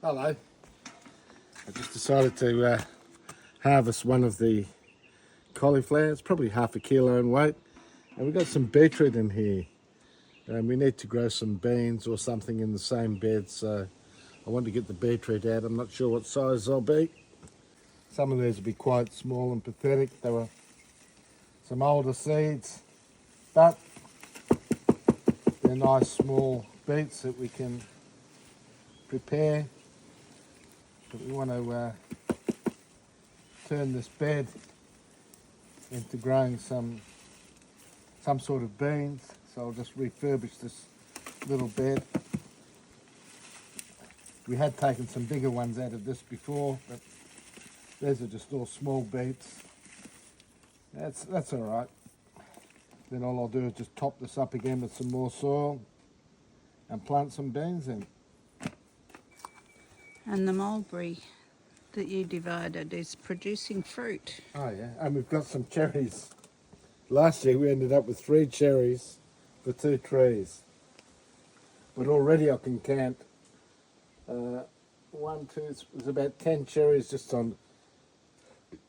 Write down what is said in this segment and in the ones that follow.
Hello. I just decided to harvest one of the cauliflower. It's probably half a kilo in weight. And we've got some beetroot in here. And we need to grow some beans or something in the same bed. So I want to get the beetroot out. I'm not sure what size they'll be. Some of these will be quite small and pathetic. They were some older seeds. But they're nice small beets that we can prepare. But we want to turn this bed into growing some sort of beans. So I'll just refurbish this little bed. We had taken some bigger ones out of this before, but these are just all small beets. That's all right. Then all I'll do is just top this up again with some more soil and plant some beans in. And the mulberry that you divided is producing fruit. Oh yeah, and we've got some cherries. Last year we ended up with 3 cherries for 2 trees. But already I can count 1, 2, there's about 10 cherries just on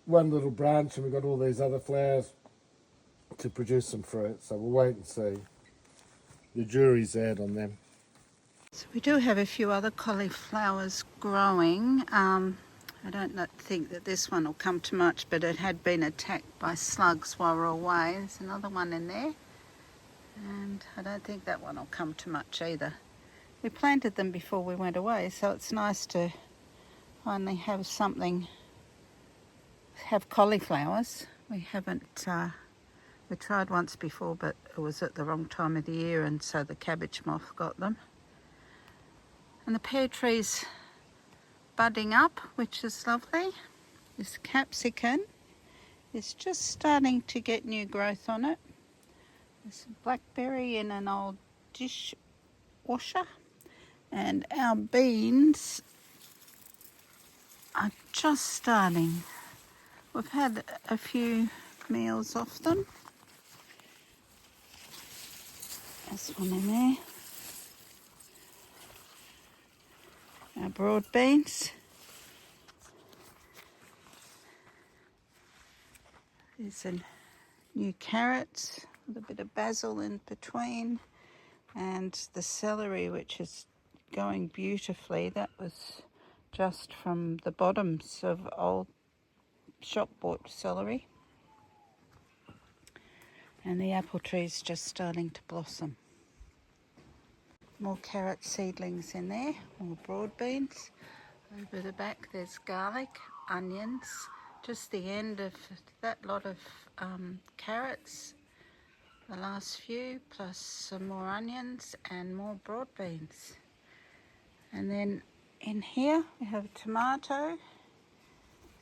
one little branch, and we've got all these other flowers to produce some fruit. So we'll wait and see. The jury's out on them. So we do have a few other cauliflowers growing. I don't think that this one will come to much, but it had been attacked by slugs while we were away. There's another one in there, and I don't think that one will come to much either. We planted them before we went away, so it's nice to finally have cauliflowers. We haven't, we tried once before, but it was at the wrong time of the year, and so the cabbage moth got them. And the pear tree's budding up, which is lovely. This capsicum is just starting to get new growth on it. There's a blackberry in an old dishwasher. And our beans are just starting. We've had a few meals off them. There's one in there. Our broad beans. There's some new carrots with a bit of basil in between, and the celery, which is going beautifully. That was just from the bottoms of old shop bought celery. And the apple tree's just starting to blossom. More carrot seedlings in there, more broad beans. Over the back there's garlic, onions, just the end of that lot of carrots, the last few, plus some more onions and more broad beans. And then in here we have a tomato,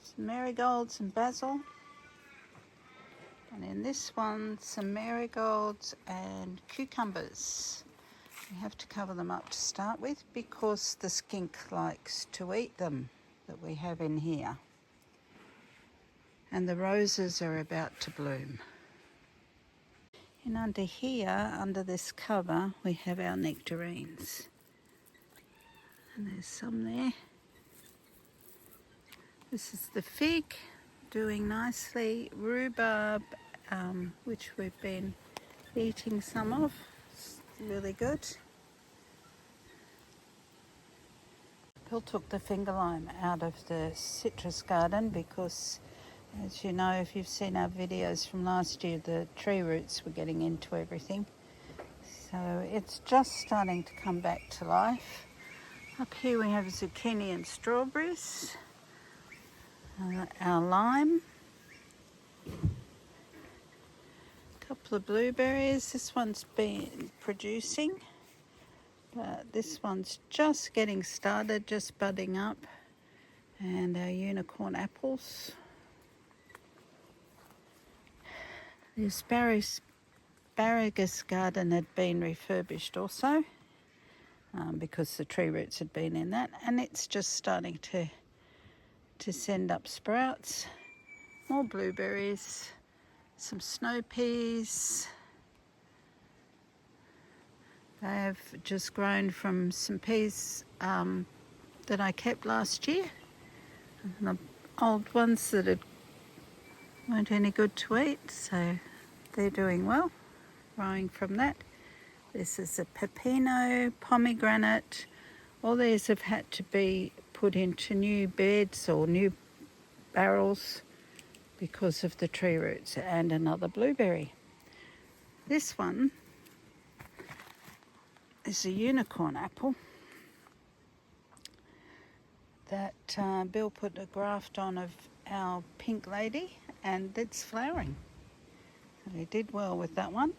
some marigolds and basil. And in this one, some marigolds and cucumbers. We have to cover them up to start with because the skink likes to eat them that we have in here. And the roses are about to bloom. And under here, under this cover, we have our nectarines. And there's some there. This is the fig, doing nicely. Rhubarb, which we've been eating some of. It's really good. Bill took the finger lime out of the citrus garden because, as you know, if you've seen our videos from last year, the tree roots were getting into everything. So it's just starting to come back to life. Up here we have zucchini and strawberries. Our lime. A couple of blueberries. This one's been producing. But this one's just getting started, just budding up. And our unicorn apples. The asparagus garden had been refurbished also because the tree roots had been in that. And it's just starting to send up sprouts. More blueberries, some snow peas. They have just grown from some peas that I kept last year. And the old ones that weren't any good to eat, so they're doing well, growing from that. This is a pepino, pomegranate. All these have had to be put into new beds or new barrels because of the tree roots, and another blueberry. This one is a unicorn apple that Bill put a graft on of our pink lady, and it's flowering. So he did well with that one.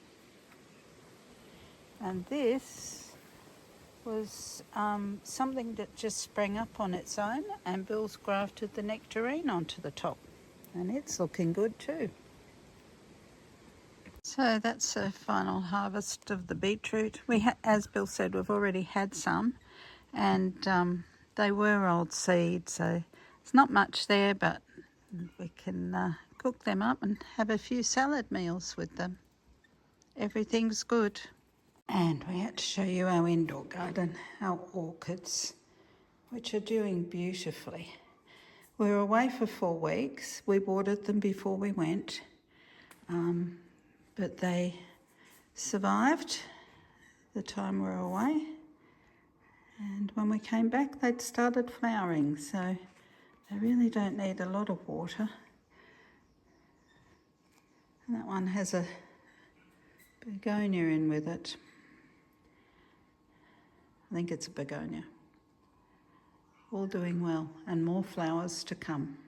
And this was something that just sprang up on its own, and Bill's grafted the nectarine onto the top, and it's looking good too. So that's the final harvest of the beetroot. As Bill said, we've already had some, and they were old seed, so it's not much there, but we can cook them up and have a few salad meals with them. Everything's good. And we had to show you our indoor garden, our orchids, which are doing beautifully. We were away for 4 weeks. We watered them before we went, but they survived the time we were away. And when we came back, they'd started flowering, so they really don't need a lot of water. And that one has a begonia in with it. I think it's a begonia. All doing well, and more flowers to come.